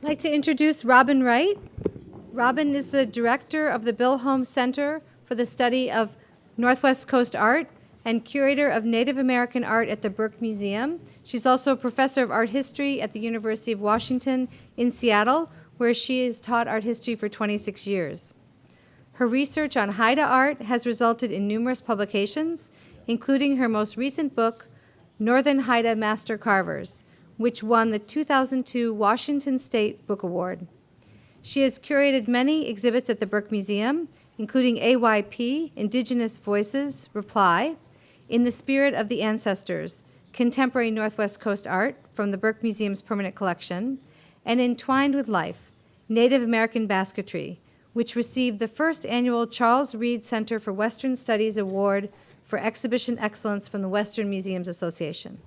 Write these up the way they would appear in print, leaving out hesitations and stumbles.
I'd like to introduce Robin Wright. Robin is the director of the Bill Holm Center for the Study of Northwest Coast Art and curator of Native American art at the Burke Museum. She's also a professor of art history at the University of Washington in Seattle, where she has taught art history for 26 years. Her research on Haida art has resulted in numerous publications, including her most recent book, Northern Haida Master Carvers, which won the 2002 Washington State Book Award. She has curated many exhibits at the Burke Museum, including AYP, Indigenous Voices, Reply, In the Spirit of the Ancestors, Contemporary Northwest Coast Art from the Burke Museum's permanent collection, and Entwined with Life, Native American Basketry, which received the first annual Charles Reed Center for Western Studies Award for Exhibition Excellence from the Western Museums Association.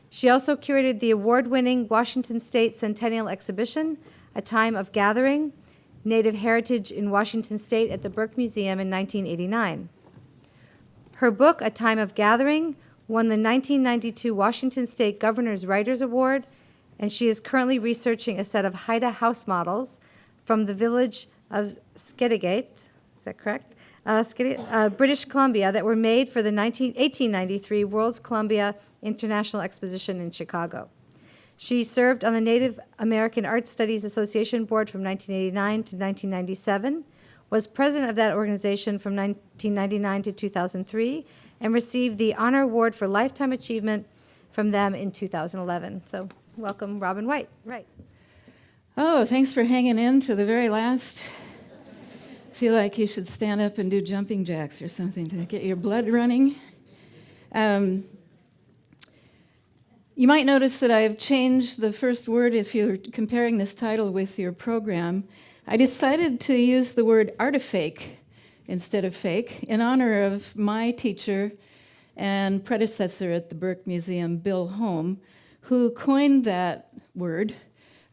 She also curated the award-winning Washington State Centennial Exhibition, A Time of Gathering, Native Heritage in Washington State at the Burke Museum in 1989. Her book, A Time of Gathering, won the 1992 Washington State Governor's Writers Award, and she is currently researching a set of Haida house models from the village of Skedegate, is that correct? British Columbia, that were made for the 1893 World's Columbia International Exposition in Chicago. She served on the Native American Art Studies Association Board from 1989 to 1997, was president of that organization from 1999 to 2003, and received the Honor Award for Lifetime Achievement from them in 2011. So welcome, Robin Wright. Right. Oh, thanks for hanging in to the very last. I feel like you should stand up and do jumping jacks or something to get your blood running. You might notice that I've changed the first word if you're comparing this title with your program. I decided to use the word artefake instead of fake in honor of my teacher and predecessor at the Burke Museum, Bill Holm, who coined that word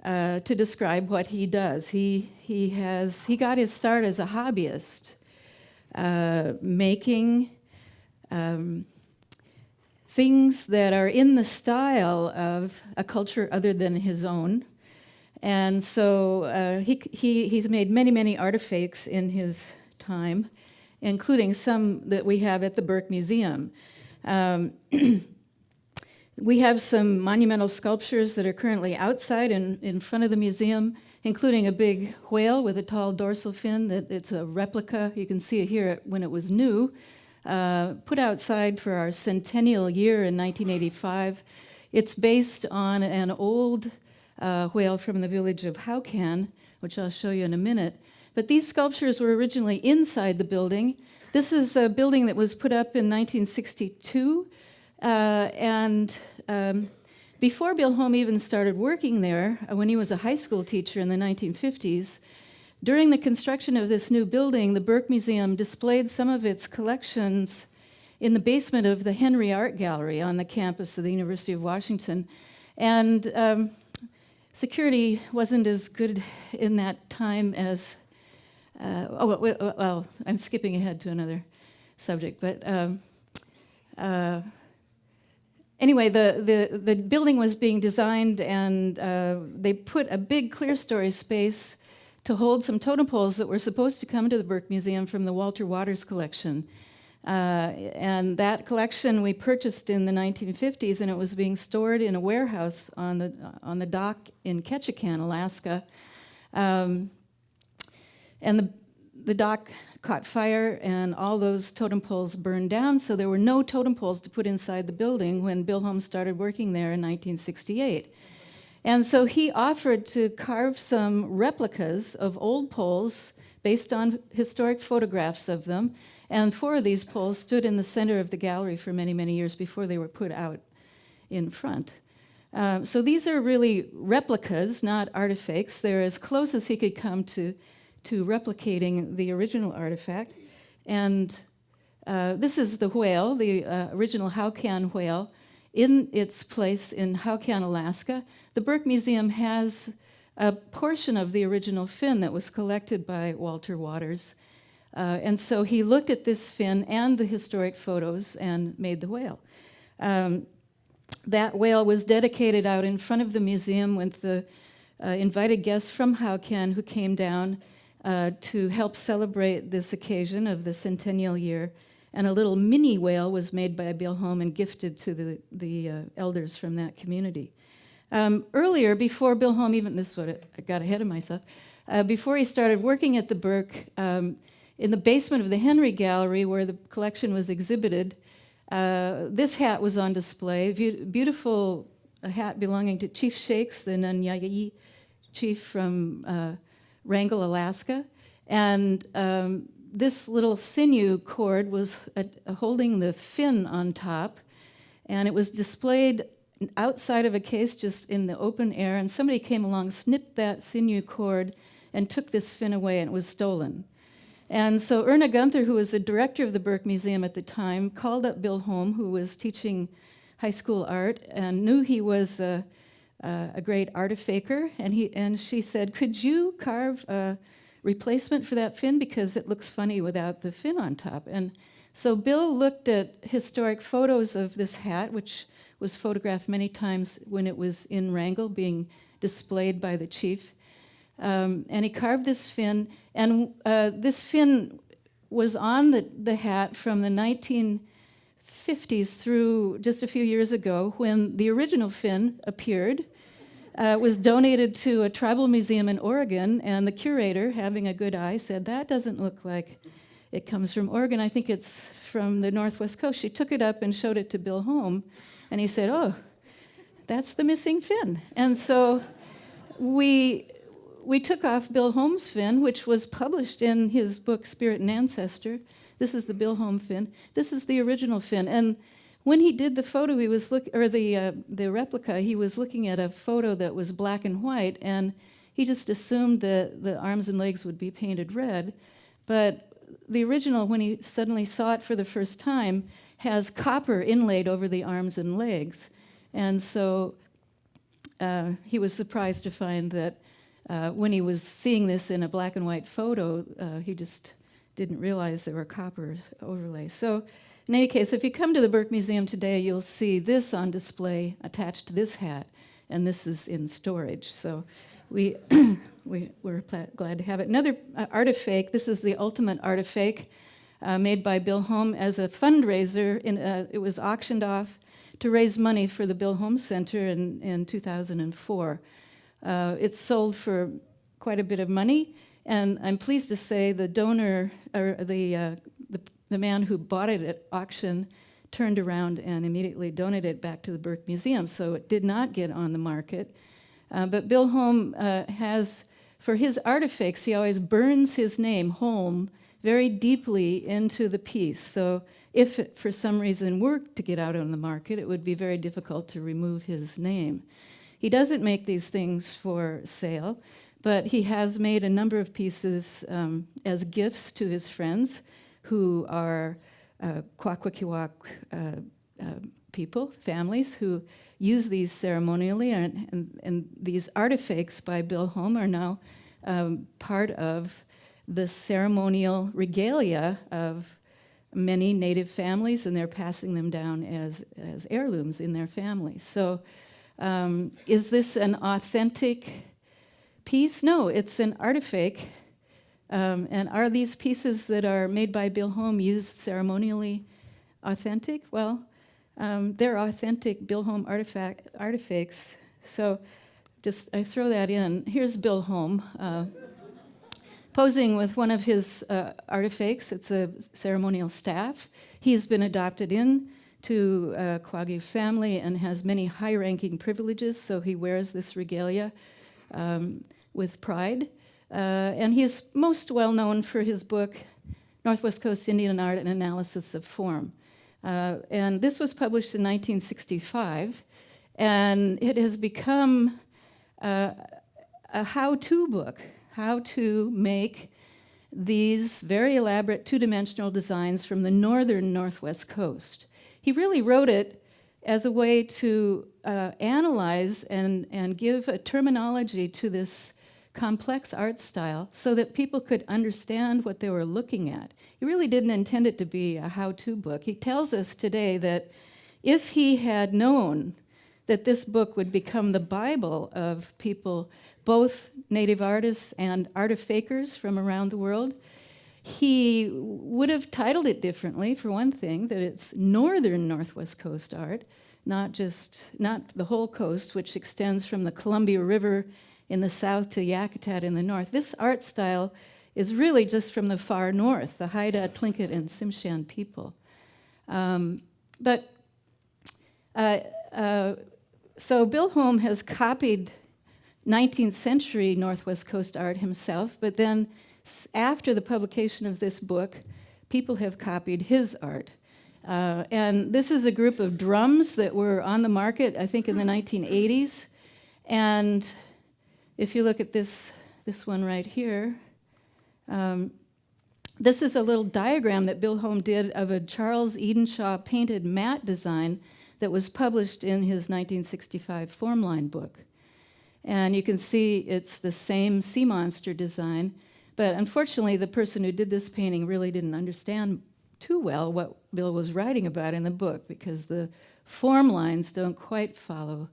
to describe what he does. He got his start as a hobbyist, making things that are in the style of a culture other than his own. And so he's made many, many artifacts in his time, including some that we have at the Burke Museum. We have some monumental sculptures that are currently outside in front of the museum, including a big whale with a tall dorsal fin. It's a replica. You can see it here when it was new, put outside for our centennial year in 1985. It's based on an old whale from the village of Haukan, which I'll show you in a minute. But these sculptures were originally inside the building. This is a building that was put up in 1962. Before Bill Holm even started working there, when he was a high school teacher in the 1950s, during the construction of this new building, the Burke Museum displayed some of its collections in the basement of the Henry Art Gallery on the campus of the University of Washington. And security wasn't as good in that time as, well, I'm skipping ahead to another subject, but anyway, the building was being designed, and they put a big clear-story space to hold some totem poles that were supposed to come to the Burke Museum from the Walter Waters collection. And that collection we purchased in the 1950s, and it was being stored in a warehouse on the dock in Ketchikan, Alaska. And the dock caught fire, and all those totem poles burned down, so there were no totem poles to put inside the building when Bill Holm started working there in 1968. And so he offered to carve some replicas of old poles based on historic photographs of them, and 4 of these poles stood in the center of the gallery for many, many years before they were put out in front. So these are really replicas, not artifacts. They're as close as he could come to replicating the original artifact. And this is the whale, the original Haukan whale, in its place in Haukan, Alaska. The Burke Museum has a portion of the original fin that was collected by Walter Waters. And so he looked at this fin and the historic photos and made the whale. That whale was dedicated out in front of the museum with the invited guests from Haukan who came down to help celebrate this occasion of the centennial year. And a little mini whale was made by Bill Holm and gifted to the elders from that community. Earlier, before Bill Holm even, this is what I got ahead of myself, before he started working at the Burke, in the basement of the Henry Gallery where the collection was exhibited, this hat was on display, beautiful hat belonging to Chief Shakes, the Nunyayi chief from Wrangell, Alaska. And this little sinew cord was holding the fin on top, and it was displayed outside of a case just in the open air, and somebody came along, snipped that sinew cord, and took this fin away, and it was stolen. And so Erna Gunther, who was the director of the Burke Museum at the time, called up Bill Holm, who was teaching high school art, and knew he was a great artifaker, and she said, "Could you carve a replacement for that fin, because it looks funny without the fin on top?" And so Bill looked at historic photos of this hat, which was photographed many times when it was in Wrangell, being displayed by the chief. And he carved this fin, and this fin was on the hat from the 1950s through just a few years ago, when the original fin appeared. Was donated to a tribal museum in Oregon, and the curator, having a good eye, said, "That doesn't look like it comes from Oregon. I think it's from the Northwest Coast." She took it up and showed it to Bill Holm, and he said, "Oh, that's the missing fin." And so we took off Bill Holm's fin, which was published in his book Spirit and Ancestor. This is the Bill Holm fin. This is the original fin. And when he did the photo, he was the replica, he was looking at a photo that was black and white, and he just assumed that the arms and legs would be painted red. But the original, when he suddenly saw it for the first time, has copper inlaid over the arms and legs. And so he was surprised to find that when he was seeing this in a black and white photo, he just didn't realize there were copper overlays. So in any case, if you come to the Burke Museum today, you'll see this on display attached to this hat, and this is in storage. So we're glad to have it. Another artifact, this is the ultimate artifact made by Bill Holm as a fundraiser. It was auctioned off to raise money for the Bill Holm Center in 2004. It's sold for quite a bit of money, and I'm pleased to say the donor, or the man who bought it at auction, turned around and immediately donated it back to the Burke Museum, so it did not get on the market. But Bill Holm has, for his artifacts, he always burns his name, Holm, very deeply into the piece. So if it, for some reason, were to get out on the market, it would be very difficult to remove his name. He doesn't make these things for sale, but he has made a number of pieces as gifts to his friends, who are Kwakwaka'wakw people, families, who use these ceremonially, and these artifacts by Bill Holm are now part of the ceremonial regalia of many Native families, and they're passing them down as heirlooms in their families. So is this an authentic piece? No, it's an artifact. And are these pieces that are made by Bill Holm used ceremonially authentic? Well, they're authentic Bill Holm artifacts. So just I throw that in. Here's Bill Holm posing with one of his artifacts. It's a ceremonial staff. He's been adopted in to Kwagyu family and has many high-ranking privileges, so he wears this regalia with pride. And he's most well known for his book, Northwest Coast Indian Art and Analysis of Form. And this was published in 1965, and it has become a how-to book, how to make these very elaborate two-dimensional designs from the northern Northwest Coast. He really wrote it as a way to analyze and give a terminology to this complex art style so that people could understand what they were looking at. He really didn't intend it to be a how-to book. He tells us today that if he had known that this book would become the Bible of people both native artists and artifakers from around the world. He would have titled it differently, for one thing, that it's northern Northwest Coast art, not the whole coast, which extends from the Columbia River in the south to Yakutat in the north. This art style is really just from the far north, the Haida, Tlingit, and Tsimshian people. So Bill Holm has copied 19th century Northwest Coast art himself, but then after the publication of this book, people have copied his art. And this is a group of drums that were on the market, I think, in the 1980s. And if you look at this one right here, this is a little diagram that Bill Holm did of a Charles Edenshaw painted mat design that was published in his 1965 formline book. And you can see it's the same sea monster design, but unfortunately the person who did this painting really didn't understand too well what Bill was writing about in the book, because the form lines don't quite follow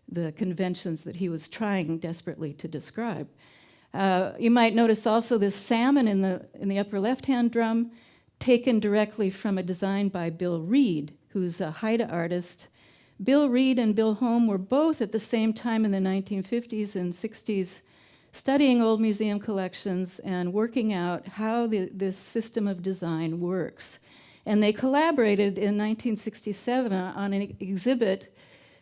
the conventions that he was trying desperately to describe. You might notice also this salmon in the upper left-hand drum, taken directly from a design by Bill Reed, who's a Haida artist. Bill Reed and Bill Holm were both at the same time in the 1950s and 60s studying old museum collections and working out how this system of design works. And they collaborated in 1967 on an exhibit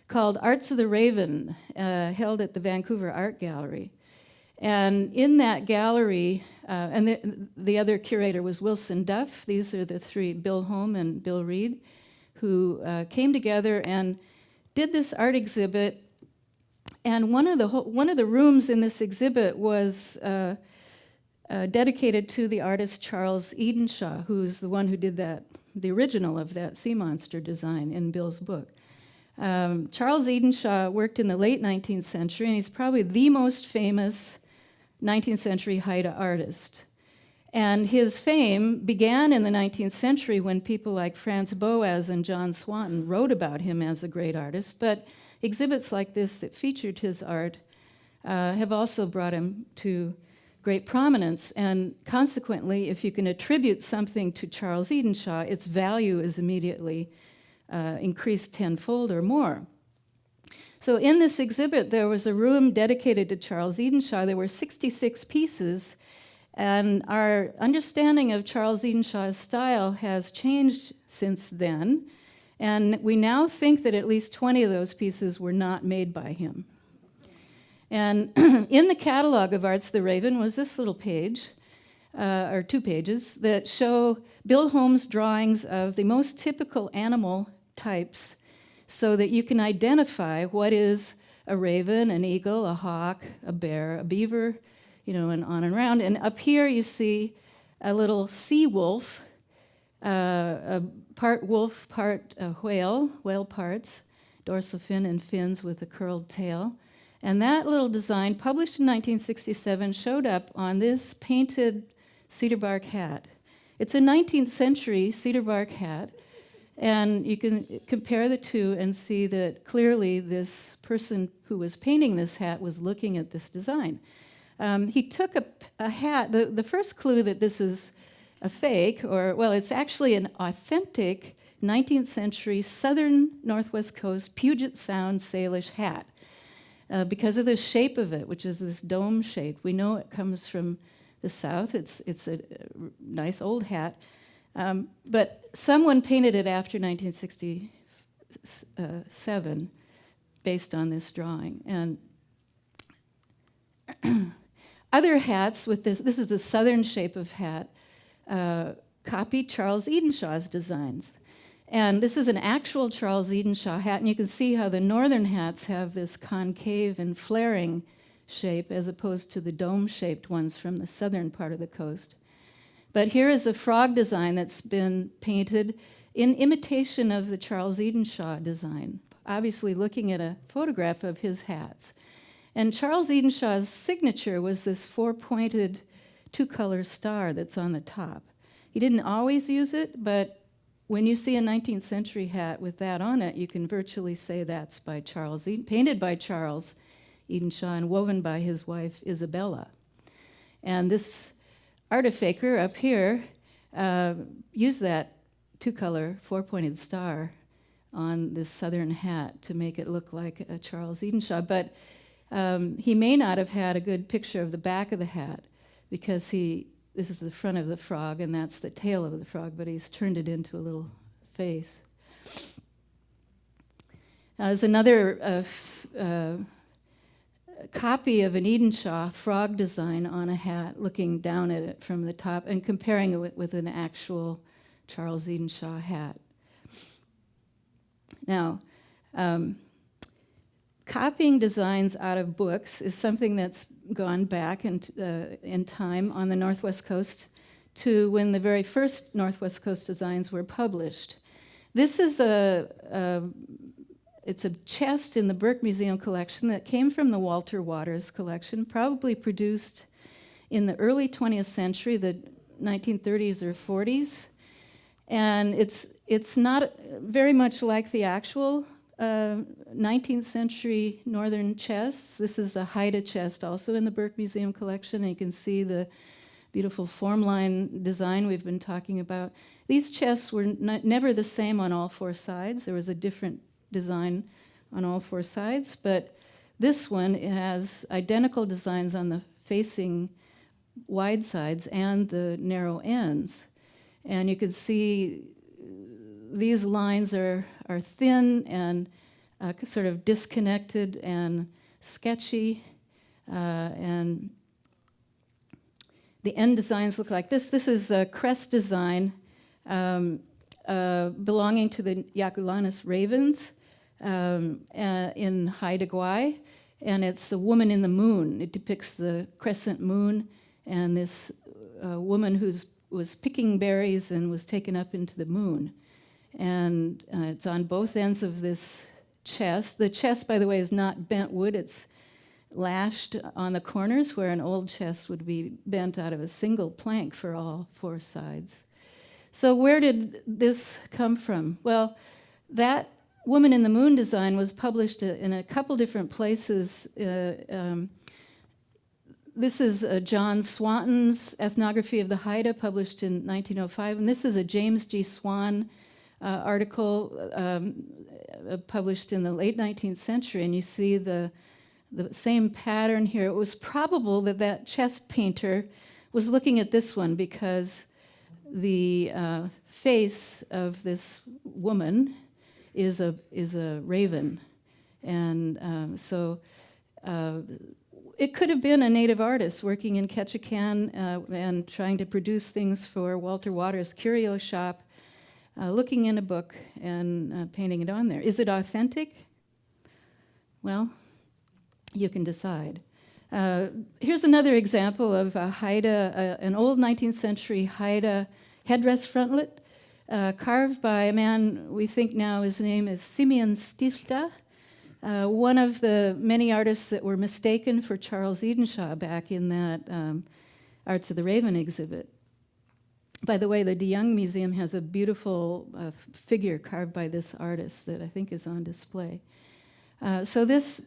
called Arts of the Raven, held at the Vancouver Art Gallery. And in that gallery, and the other curator was Wilson Duff. These are the three, Bill Holm and Bill Reed, who came together and did this art exhibit. And one of the rooms in this exhibit was dedicated to the artist Charles Edenshaw, who's the one who did the original of that sea monster design in Bill's book. Charles Edenshaw worked in the late 19th century, and he's probably the most famous 19th century Haida artist. And his fame began in the 19th century when people like Franz Boas and John Swanton wrote about him as a great artist, but exhibits like this that featured his art have also brought him to great prominence. And consequently, if you can attribute something to Charles Edenshaw, its value is immediately increased tenfold or more. So in this exhibit, there was a room dedicated to Charles Edenshaw. There were 66 pieces, and our understanding of Charles Edenshaw's style has changed since then, and we now think that at least 20 of those pieces were not made by him. And in the catalog of Arts of the Raven was this little page, or 2 pages, that show Bill Holm's drawings of the most typical animal types so that you can identify what is a raven, an eagle, a hawk, a bear, a beaver, and on and around. And up here you see a little sea wolf, a part wolf, part whale parts, dorsal fin and fins with a curled tail. And that little design, published in 1967, showed up on this painted cedar bark hat. It's a 19th century cedar bark hat, and you can compare the two and see that clearly this person who was painting this hat was looking at this design. He took a hat, the first clue that this is a fake, it's actually an authentic 19th century southern Northwest Coast Puget Sound Salish hat. Because of the shape of it, which is this dome shape. We know it comes from the south. It's a nice old hat. But someone painted it after 1967 based on this drawing. And other hats with this is the southern shape of hat, copied Charles Edenshaw's designs. And this is an actual Charles Edenshaw hat, and you can see how the northern hats have this concave and flaring shape as opposed to the dome-shaped ones from the southern part of the coast. But here is a frog design that's been painted in imitation of the Charles Edenshaw design, obviously looking at a photograph of his hats. And Charles Edenshaw's signature was this 4-pointed 2-color star that's on the top. He didn't always use it, but when you see a 19th century hat with that on it, you can virtually say that's by Charles, painted by Charles Edenshaw and woven by his wife Isabella. And this artifaker up here used that two-color four-pointed star on this southern hat to make it look like a Charles Edenshaw. But he may not have had a good picture of the back of the hat, because this is the front of the frog and that's the tail of the frog, but he's turned it into a little face. There's another copy of an Edenshaw frog design on a hat, looking down at it from the top and comparing it with an actual Charles Edenshaw hat. Now, copying designs out of books is something that's gone back in time on the Northwest Coast to when the very first Northwest Coast designs were published. This is it's a chest in the Burke Museum collection that came from the Walter Waters collection, probably produced in the early 20th century, the 1930s or 40s. And it's not very much like the actual 19th century northern chests. This is a Haida chest, also in the Burke Museum collection, and you can see the beautiful formline design we've been talking about. These chests were never the same on all four sides. There was a different design on all four sides, but this one has identical designs on the facing wide sides and the narrow ends. And you can see these lines are thin and sort of disconnected and sketchy, and the end designs look like this. This is a crest design belonging to the Yaculanus ravens in Haida, Guay, and it's a woman in the moon. It depicts the crescent moon and this woman who was picking berries and was taken up into the moon. And it's on both ends of this chest. The chest, by the way, is not bent wood. It's lashed on the corners, where an old chest would be bent out of a single plank for all four sides. So where did this come from? Well, that woman in the moon design was published in a couple different places. This is John Swanton's Ethnography of the Haida, published in 1905, and this is a James G. Swan article published in the late 19th century, and you see the same pattern here. It was probable that chest painter was looking at this one because the face of this woman is a raven, and so it could have been a native artist working in Ketchikan and trying to produce things for Walter Waters' curio shop, looking in a book and painting it on there. Is it authentic? Well, you can decide. Here's another example of a Haida, an old 19th century Haida headdress frontlet, carved by a man we think now his name is Simeon Stilta, one of the many artists that were mistaken for Charles Edenshaw back in that Arts of the Raven exhibit. By the way, the DeYoung Museum has a beautiful figure carved by this artist that I think is on display. So this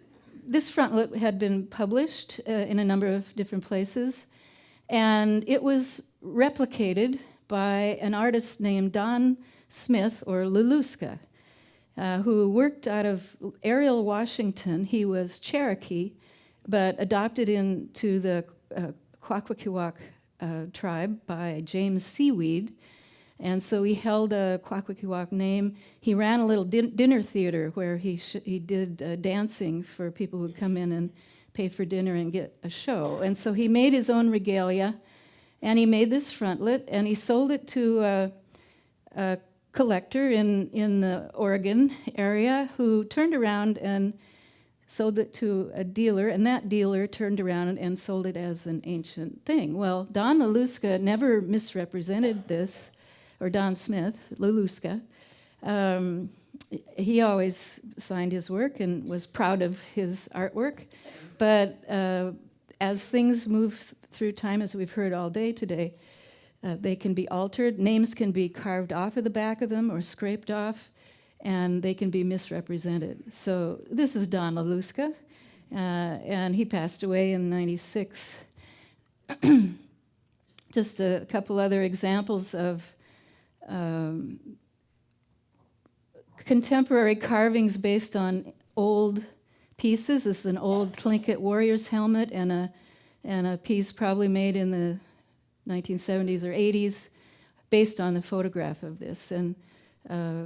frontlet had been published in a number of different places, and it was replicated by an artist named Don Smith, or Leluska, who worked out of Ariel, Washington. He was Cherokee, but adopted into the Kwakwaka'wakw tribe by James Seaweed, and so he held a Kwakwaka'wakw name. He ran a little dinner theater where he did dancing for people who'd come in and pay for dinner and get a show. And so he made his own regalia, and he made this frontlet, and he sold it to a collector in the Oregon area, who turned around and sold it to a dealer, and that dealer turned around and sold it as an ancient thing. Well, Don Leluska never misrepresented this, or Don Smith, Leluska. He always signed his work and was proud of his artwork. But as things move through time, as we've heard all day today, they can be altered. Names can be carved off of the back of them or scraped off, and they can be misrepresented. So this is Don Leluska, and he passed away in '96. Just a couple other examples of contemporary carvings based on old pieces. This is an old Tlingit warrior's helmet and a piece probably made in the 1970s or 80s based on the photograph of this. And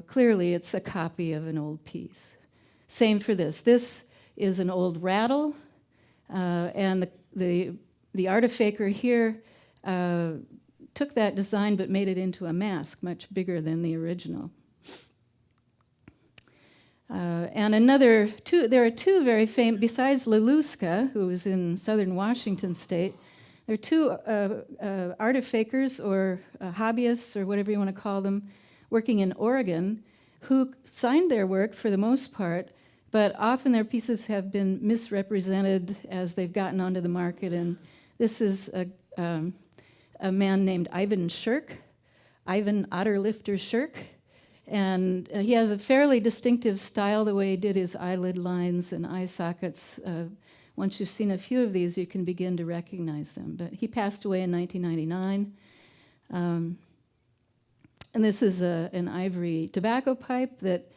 clearly it's a copy of an old piece. Same for this. This is an old rattle, and the artifaker here took that design but made it into a mask much bigger than the original. And there are two very famous, besides Leluska, who was in southern Washington state, there are two artifacers or hobbyists or whatever you want to call them working in Oregon who signed their work for the most part, but often their pieces have been misrepresented as they've gotten onto the market. And this is a man named Ivan Otterlifter Shirk. And he has a fairly distinctive style, the way he did his eyelid lines and eye sockets. Once you've seen a few of these, you can begin to recognize them. But he passed away in 1999. And this is an ivory tobacco pipe that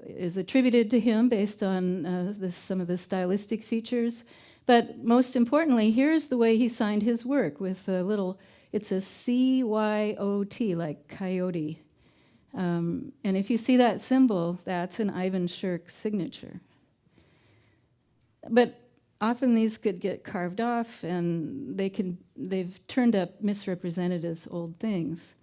is attributed to him based on some of the stylistic features. But most importantly, here's the way he signed his work with a little, it's a CYOT, like coyote. And if you see that symbol, that's an Ivan Shirk signature. But often these could get carved off, and they've turned up misrepresented as old things.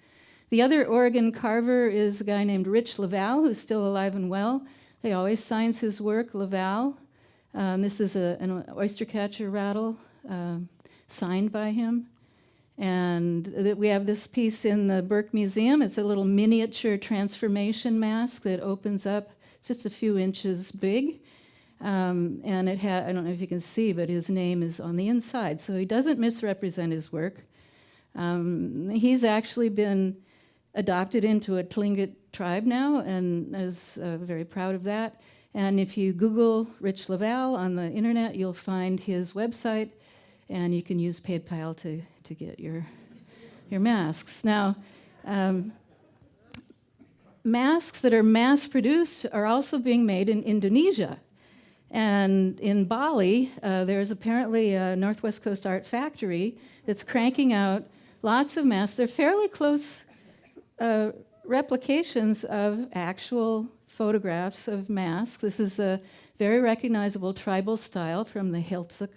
The other Oregon carver is a guy named Rich Laval, who's still alive and well. He always signs his work, Laval. This is an oyster catcher rattle signed by him. And we have this piece in the Burke Museum. It's a little miniature transformation mask that opens up. It's just a few inches big. And it I don't know if you can see, but his name is on the inside. So he doesn't misrepresent his work. He's actually been adopted into a Tlingit tribe now and is very proud of that. And if you Google Rich Laval on the internet, you'll find his website, and you can use PayPal to get your masks. Now, masks that are mass-produced are also being made in Indonesia. And in Bali, there's apparently a Northwest Coast art factory that's cranking out lots of masks. They're fairly close replications of actual photographs of masks. This is a very recognizable tribal style from the Hiltsuk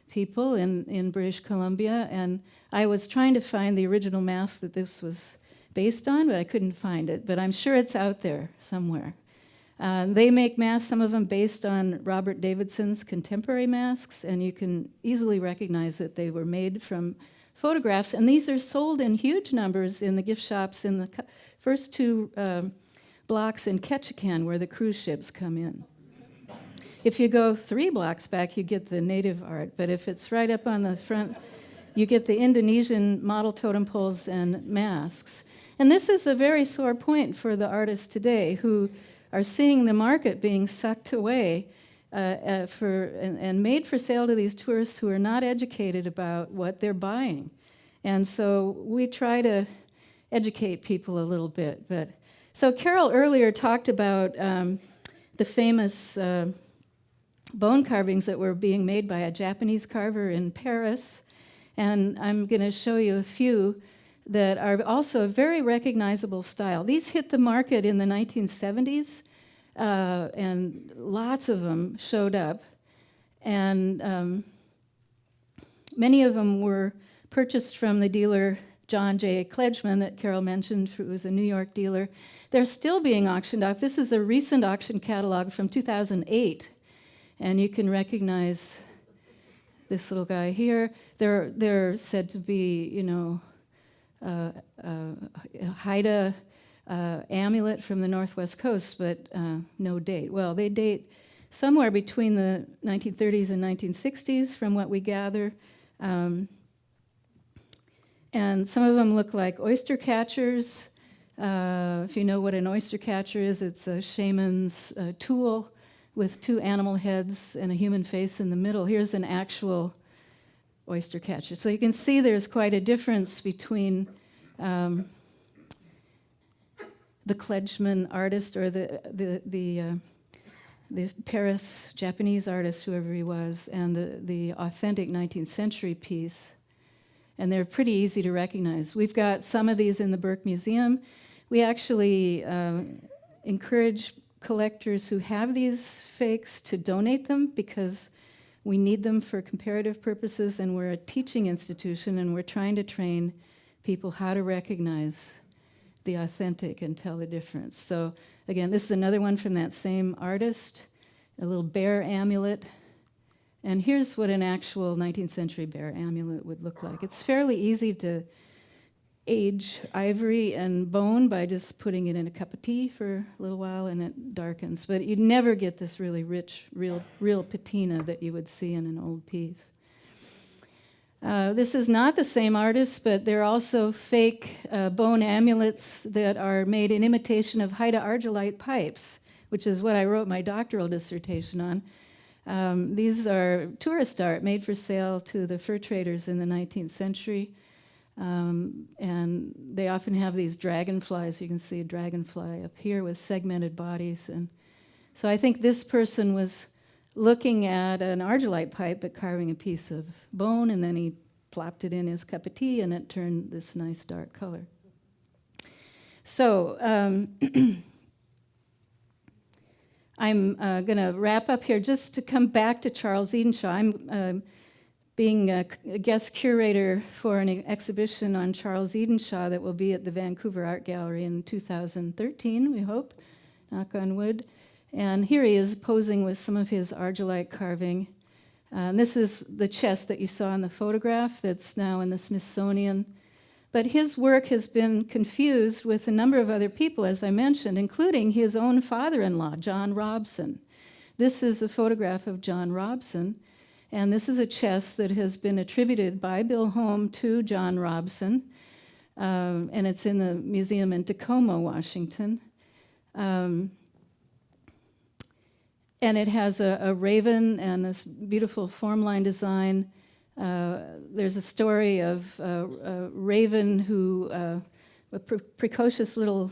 people in British Columbia. And I was trying to find the original mask that this was based on, but I couldn't find it. But I'm sure it's out there somewhere. They make masks, some of them based on Robert Davidson's contemporary masks, and you can easily recognize that they were made from photographs. And these are sold in huge numbers in the gift shops in the first two blocks in Ketchikan, where the cruise ships come in. If you go 3 blocks back, you get the native art. But if it's right up on the front, you get the Indonesian model totem poles and masks. And this is a very sore point for the artists today who are seeing the market being sucked away and made for sale to these tourists who are not educated about what they're buying. And so we try to educate people a little bit. So Carol earlier talked about the famous bone carvings that were being made by a Japanese carver in Paris. And I'm going to show you a few that are also a very recognizable style. These hit the market in the 1970s, and lots of them showed up. And many of them were purchased from the dealer John J. Kledgman that Carol mentioned, who was a New York dealer. They're still being auctioned off. This is a recent auction catalog from 2008. And you can recognize this little guy here. They're said to be, Haida amulet from the Northwest Coast, but no date. Well, they date somewhere between the 1930s and 1960s, from what we gather. And some of them look like oyster catchers. If you know what an oyster catcher is, it's a shaman's tool with two animal heads and a human face in the middle. Here's an actual oyster catcher. So you can see there's quite a difference between the Kledgeman artist or the Paris Japanese artist, whoever he was, and the authentic 19th century piece. And they're pretty easy to recognize. We've got some of these in the Burke Museum. We actually encourage collectors who have these fakes to donate them because we need them for comparative purposes, and we're a teaching institution, and we're trying to train people how to recognize the authentic and tell the difference. So again, this is another one from that same artist, a little bear amulet. And here's what an actual 19th century bear amulet would look like. It's fairly easy to age ivory and bone by just putting it in a cup of tea for a little while and it darkens. But you'd never get this really rich, real patina that you would see in an old piece. This is not the same artist, but they're also fake bone amulets that are made in imitation of Haida argillite pipes, which is what I wrote my doctoral dissertation on. These are tourist art made for sale to the fur traders in the 19th century. And they often have these dragonflies. You can see a dragonfly up here with segmented bodies. And so I think this person was looking at an argillite pipe but carving a piece of bone, and then he plopped it in his cup of tea and it turned this nice dark color. So I'm going to wrap up here just to come back to Charles Edenshaw. I'm being a guest curator for an exhibition on Charles Edenshaw that will be at the Vancouver Art Gallery in 2013, we hope, knock on wood. And here he is posing with some of his argillite carving. This is the chest that you saw in the photograph that's now in the Smithsonian. But his work has been confused with a number of other people, as I mentioned, including his own father-in-law, John Robson. This is a photograph of John Robson. And this is a chest that has been attributed by Bill Holm to John Robson, and it's in the museum in Tacoma, Washington. And it has a raven and this beautiful formline design. There's a story of a raven who, a precocious little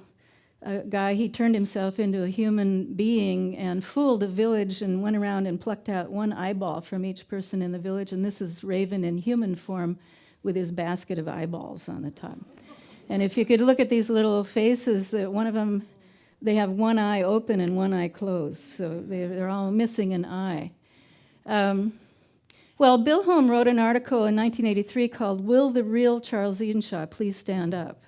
guy, he turned himself into a human being and fooled a village and went around and plucked out one eyeball from each person in the village. And this is Raven in human form with his basket of eyeballs on the top. And if you could look at these little faces, that one of them, they have one eye open and one eye closed. So they're all missing an eye. Well, Bill Holm wrote an article in 1983 called "Will the Real Charles Edenshaw Please Stand Up?"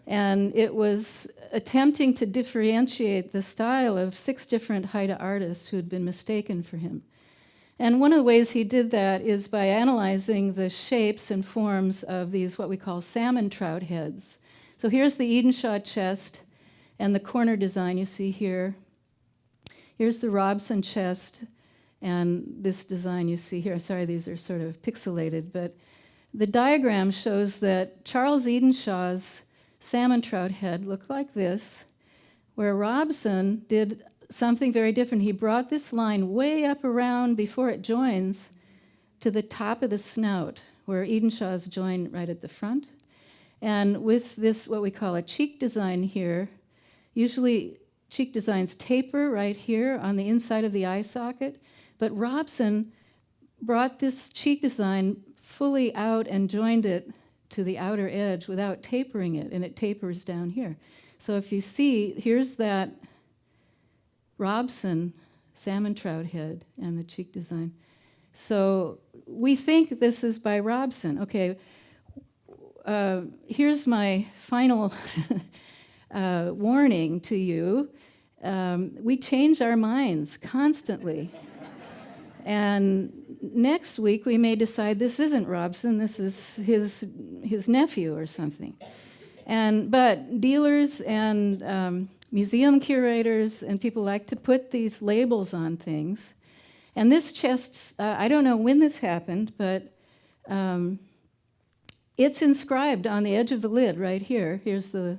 And it was attempting to differentiate the style of 6 different Haida artists who had been mistaken for him. And one of the ways he did that is by analyzing the shapes and forms of these, what we call salmon trout heads. So here's the Edenshaw chest and the corner design you see here. Here's the Robson chest and this design you see here. Sorry, these are sort of pixelated, but the diagram shows that Charles Edenshaw's salmon trout head looked like this, where Robson did something very different. He brought this line way up around before it joins to the top of the snout, where Edenshaw's join right at the front. And with this, what we call a cheek design here, usually cheek designs taper right here on the inside of the eye socket, but Robson brought this cheek design fully out and joined it to the outer edge without tapering it, and it tapers down here. So if you see, here's that Robson salmon trout head and the cheek design. So we think this is by Robson. Okay, here's my final warning to you. We change our minds constantly. And next week we may decide this isn't Robson, this is his nephew or something. But dealers and museum curators and people like to put these labels on things. And this chest, I don't know when this happened, but it's inscribed on the edge of the lid right here. Here's the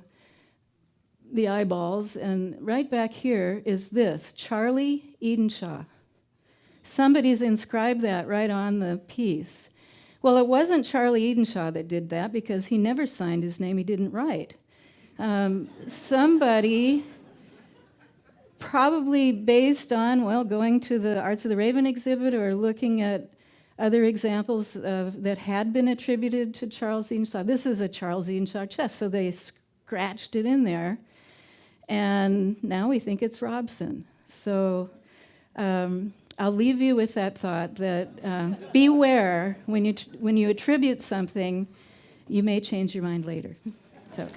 the eyeballs, and right back here is this, Charlie Edenshaw. Somebody's inscribed that right on the piece. Well, it wasn't Charlie Edenshaw that did that because he never signed his name, he didn't write. Somebody, probably based on, well, going to the Arts of the Raven exhibit or looking at other examples that had been attributed to Charles Edenshaw. This is a Charles Edenshaw chest, so they scratched it in there, and now we think it's Robson. So I'll leave you with that thought that beware when you attribute something, you may change your mind later. So.